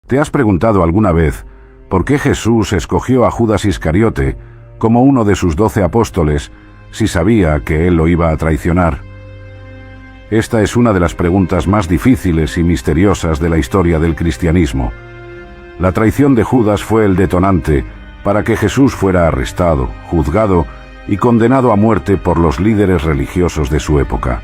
¿Te has preguntado alguna vez por qué Jesús escogió a Judas Iscariote como uno de sus 12 apóstoles si sabía que él lo iba a traicionar? Esta es una de las preguntas más difíciles y misteriosas de la historia del cristianismo. La traición de Judas fue el detonante para que Jesús fuera arrestado, juzgado y condenado a muerte por los líderes religiosos de su época.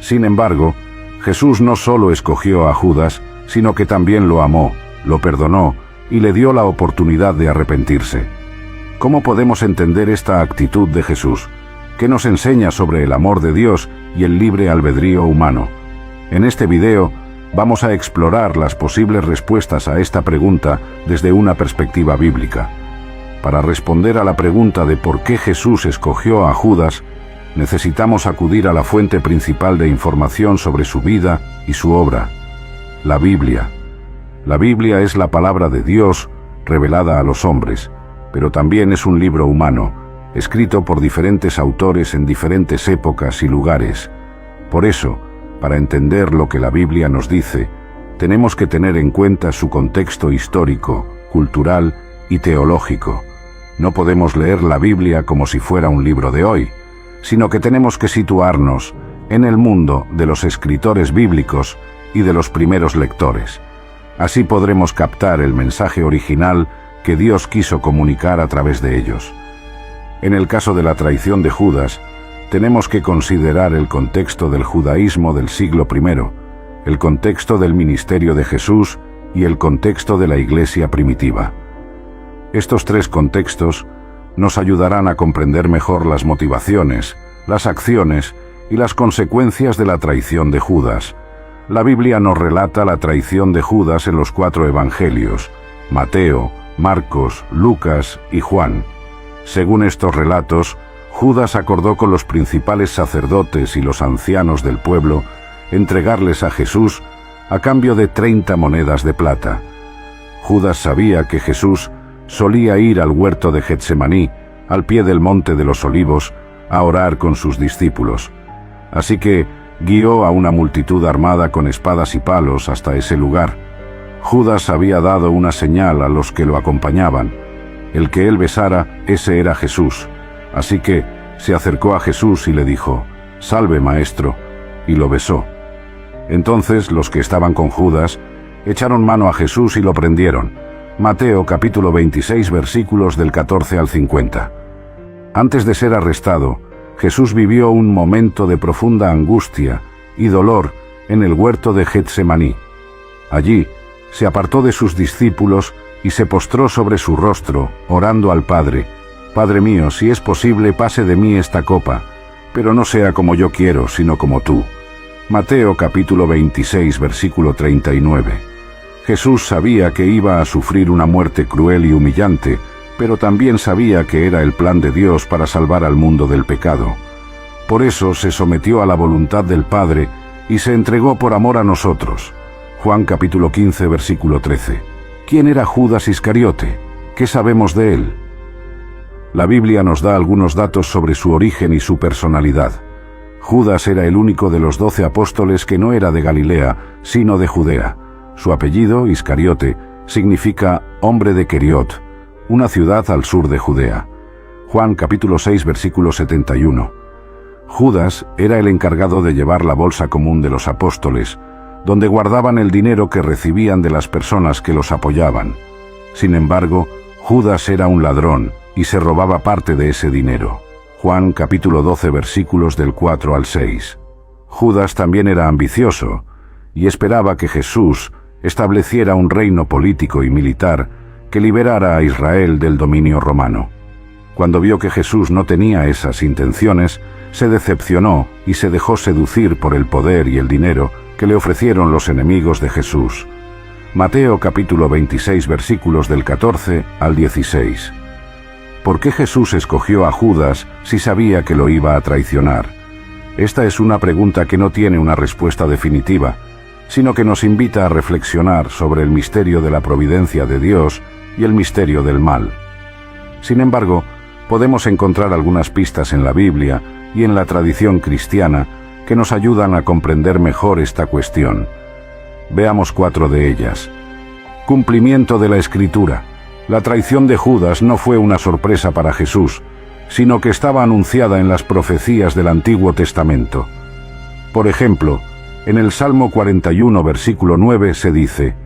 Sin embargo, Jesús no solo escogió a Judas, sino que también lo amó, lo perdonó y le dio la oportunidad de arrepentirse. ¿Cómo podemos entender esta actitud de Jesús? ¿Qué nos enseña sobre el amor de Dios y el libre albedrío humano? En este video vamos a explorar las posibles respuestas a esta pregunta desde una perspectiva bíblica. Para responder a la pregunta de por qué Jesús escogió a Judas, necesitamos acudir a la fuente principal de información sobre su vida y su obra, la Biblia. La Biblia es la palabra de Dios revelada a los hombres, pero también es un libro humano, escrito por diferentes autores en diferentes épocas y lugares. Por eso, para entender lo que la Biblia nos dice, tenemos que tener en cuenta su contexto histórico, cultural y teológico. No podemos leer la Biblia como si fuera un libro de hoy, sino que tenemos que situarnos en el mundo de los escritores bíblicos y de los primeros lectores. Así podremos captar el mensaje original que Dios quiso comunicar a través de ellos. En el caso de la traición de Judas, tenemos que considerar el contexto del judaísmo del siglo I, el contexto del ministerio de Jesús y el contexto de la iglesia primitiva. Estos tres contextos nos ayudarán a comprender mejor las motivaciones, las acciones y las consecuencias de la traición de Judas. La Biblia nos relata la traición de Judas en los 4 evangelios: Mateo, Marcos, Lucas y Juan. Según estos relatos, Judas acordó con los principales sacerdotes y los ancianos del pueblo entregarles a Jesús a cambio de 30 monedas de plata. Judas sabía que Jesús solía ir al huerto de Getsemaní, al pie del monte de los Olivos, a orar con sus discípulos. Así que guió a una multitud armada con espadas y palos hasta ese lugar. Judas había dado una señal a los que lo acompañaban. El que él besara, ese era Jesús. Así que se acercó a Jesús y le dijo: «Salve, maestro», y lo besó. Entonces los que estaban con Judas echaron mano a Jesús y lo prendieron. Mateo capítulo 26 versículos del 14 al 50. Antes de ser arrestado, Jesús vivió un momento de profunda angustia y dolor en el huerto de Getsemaní. Allí se apartó de sus discípulos y se postró sobre su rostro, orando al Padre: «Padre mío, si es posible, pase de mí esta copa, pero no sea como yo quiero, sino como tú». Mateo capítulo 26 versículo 39. Jesús sabía que iba a sufrir una muerte cruel y humillante, pero también sabía que era el plan de Dios para salvar al mundo del pecado. Por eso se sometió a la voluntad del Padre y se entregó por amor a nosotros. Juan capítulo 15 versículo 13. ¿Quién era Judas Iscariote? ¿Qué sabemos de él? La Biblia nos da algunos datos sobre su origen y su personalidad. Judas era el único de los 12 apóstoles que no era de Galilea, sino de Judea. Su apellido, Iscariote, significa hombre de Queriot, una ciudad al sur de Judea. Juan capítulo 6 versículo 71. Judas era el encargado de llevar la bolsa común de los apóstoles, donde guardaban el dinero que recibían de las personas que los apoyaban. Sin embargo, Judas era un ladrón y se robaba parte de ese dinero. Juan capítulo 12 versículos del 4 al 6. Judas también era ambicioso y esperaba que Jesús estableciera un reino político y militar que liberara a Israel del dominio romano. Cuando vio que Jesús no tenía esas intenciones, se decepcionó y se dejó seducir por el poder y el dinero que le ofrecieron los enemigos de Jesús. Mateo capítulo 26 versículos del 14 al 16. ¿Por qué Jesús escogió a Judas si sabía que lo iba a traicionar? Esta es una pregunta que no tiene una respuesta definitiva, sino que nos invita a reflexionar sobre el misterio de la providencia de Dios y el misterio del mal. Sin embargo, podemos encontrar algunas pistas en la Biblia y en la tradición cristiana que nos ayudan a comprender mejor esta cuestión. Veamos 4 de ellas. Cumplimiento de la Escritura. La traición de Judas no fue una sorpresa para Jesús, sino que estaba anunciada en las profecías del Antiguo Testamento. Por ejemplo, en el Salmo 41, versículo 9 se dice: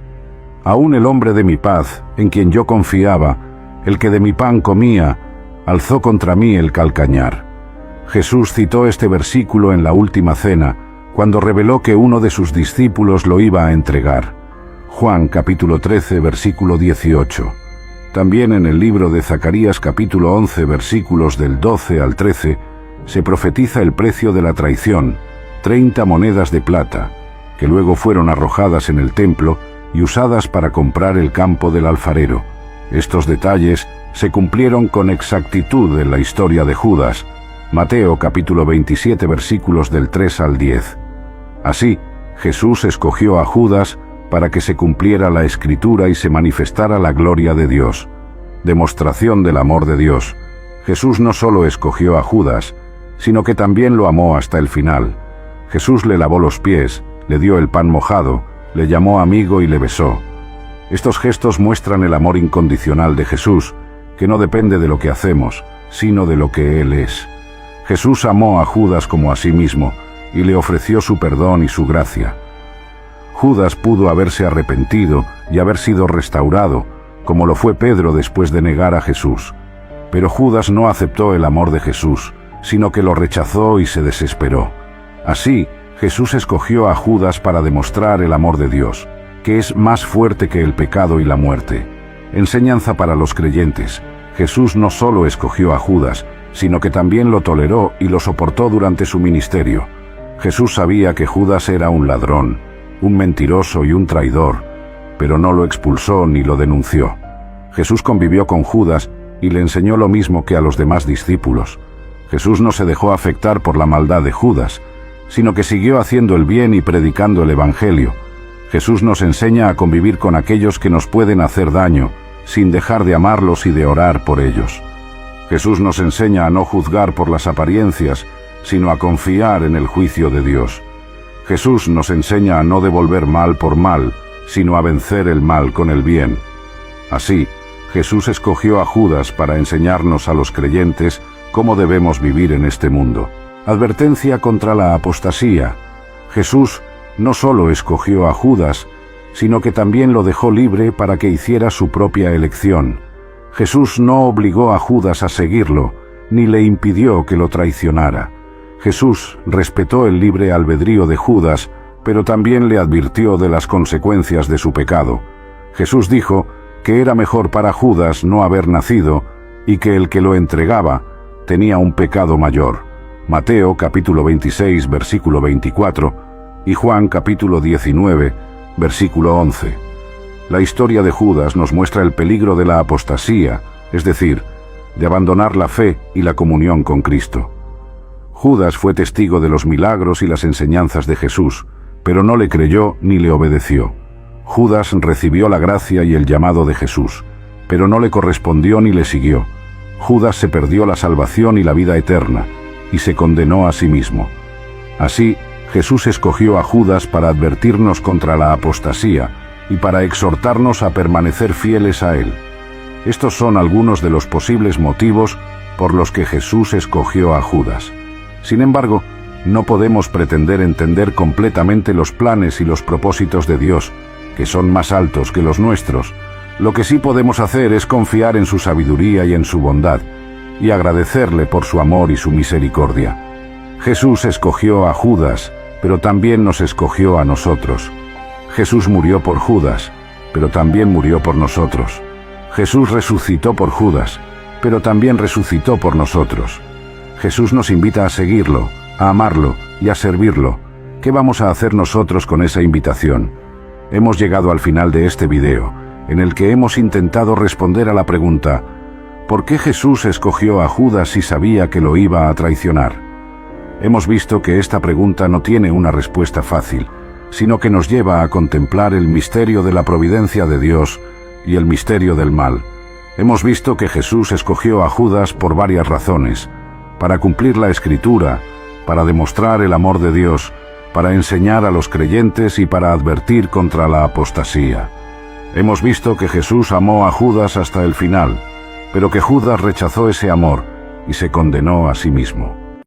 «Aún el hombre de mi paz, en quien yo confiaba, el que de mi pan comía, alzó contra mí el calcañar». Jesús citó este versículo en la última cena, cuando reveló que uno de sus discípulos lo iba a entregar. Juan capítulo 13, versículo 18. También en el libro de Zacarías capítulo 11, versículos del 12 al 13, se profetiza el precio de la traición, 30 monedas de plata, que luego fueron arrojadas en el templo y usadas para comprar el campo del alfarero. Estos detalles se cumplieron con exactitud en la historia de Judas. Mateo capítulo 27, versículos del 3 al 10. Así, Jesús escogió a Judas para que se cumpliera la Escritura y se manifestara la gloria de Dios. Demostración del amor de Dios. Jesús no solo escogió a Judas, sino que también lo amó hasta el final. Jesús le lavó los pies, le dio el pan mojado, le llamó amigo y le besó. Estos gestos muestran el amor incondicional de Jesús, que no depende de lo que hacemos, sino de lo que Él es. Jesús amó a Judas como a sí mismo y le ofreció su perdón y su gracia. Judas pudo haberse arrepentido y haber sido restaurado, como lo fue Pedro después de negar a Jesús. Pero Judas no aceptó el amor de Jesús, sino que lo rechazó y se desesperó. Así, Jesús escogió a Judas para demostrar el amor de Dios, que es más fuerte que el pecado y la muerte. Enseñanza para los creyentes. Jesús no solo escogió a Judas, sino que también lo toleró y lo soportó durante su ministerio. Jesús sabía que Judas era un ladrón, un mentiroso y un traidor, pero no lo expulsó ni lo denunció. Jesús convivió con Judas y le enseñó lo mismo que a los demás discípulos. Jesús no se dejó afectar por la maldad de Judas, sino que siguió haciendo el bien y predicando el Evangelio. Jesús nos enseña a convivir con aquellos que nos pueden hacer daño, sin dejar de amarlos y de orar por ellos. Jesús nos enseña a no juzgar por las apariencias, sino a confiar en el juicio de Dios. Jesús nos enseña a no devolver mal por mal, sino a vencer el mal con el bien. Así, Jesús escogió a Judas para enseñarnos a los creyentes cómo debemos vivir en este mundo. Advertencia contra la apostasía. Jesús no solo escogió a Judas, sino que también lo dejó libre para que hiciera su propia elección. Jesús no obligó a Judas a seguirlo, ni le impidió que lo traicionara. Jesús respetó el libre albedrío de Judas, pero también le advirtió de las consecuencias de su pecado. Jesús dijo que era mejor para Judas no haber nacido y que el que lo entregaba tenía un pecado mayor. Mateo capítulo 26, versículo 24 y Juan capítulo 19, versículo 11. La historia de Judas nos muestra el peligro de la apostasía, es decir, de abandonar la fe y la comunión con Cristo. Judas fue testigo de los milagros y las enseñanzas de Jesús, pero no le creyó ni le obedeció. Judas recibió la gracia y el llamado de Jesús, pero no le correspondió ni le siguió. Judas se perdió la salvación y la vida eterna, y se condenó a sí mismo. Así, Jesús escogió a Judas para advertirnos contra la apostasía y para exhortarnos a permanecer fieles a Él. Estos son algunos de los posibles motivos por los que Jesús escogió a Judas. Sin embargo, no podemos pretender entender completamente los planes y los propósitos de Dios, que son más altos que los nuestros. Lo que sí podemos hacer es confiar en su sabiduría y en su bondad, y agradecerle por su amor y su misericordia. Jesús escogió a Judas, pero también nos escogió a nosotros. Jesús murió por Judas, pero también murió por nosotros. Jesús resucitó por Judas, pero también resucitó por nosotros. Jesús nos invita a seguirlo, a amarlo y a servirlo. ¿Qué vamos a hacer nosotros con esa invitación? Hemos llegado al final de este video, en el que hemos intentado responder a la pregunta: ¿por qué Jesús escogió a Judas si sabía que lo iba a traicionar? Hemos visto que esta pregunta no tiene una respuesta fácil, sino que nos lleva a contemplar el misterio de la providencia de Dios y el misterio del mal. Hemos visto que Jesús escogió a Judas por varias razones: para cumplir la Escritura, para demostrar el amor de Dios, para enseñar a los creyentes y para advertir contra la apostasía. Hemos visto que Jesús amó a Judas hasta el final, pero que Judas rechazó ese amor y se condenó a sí mismo.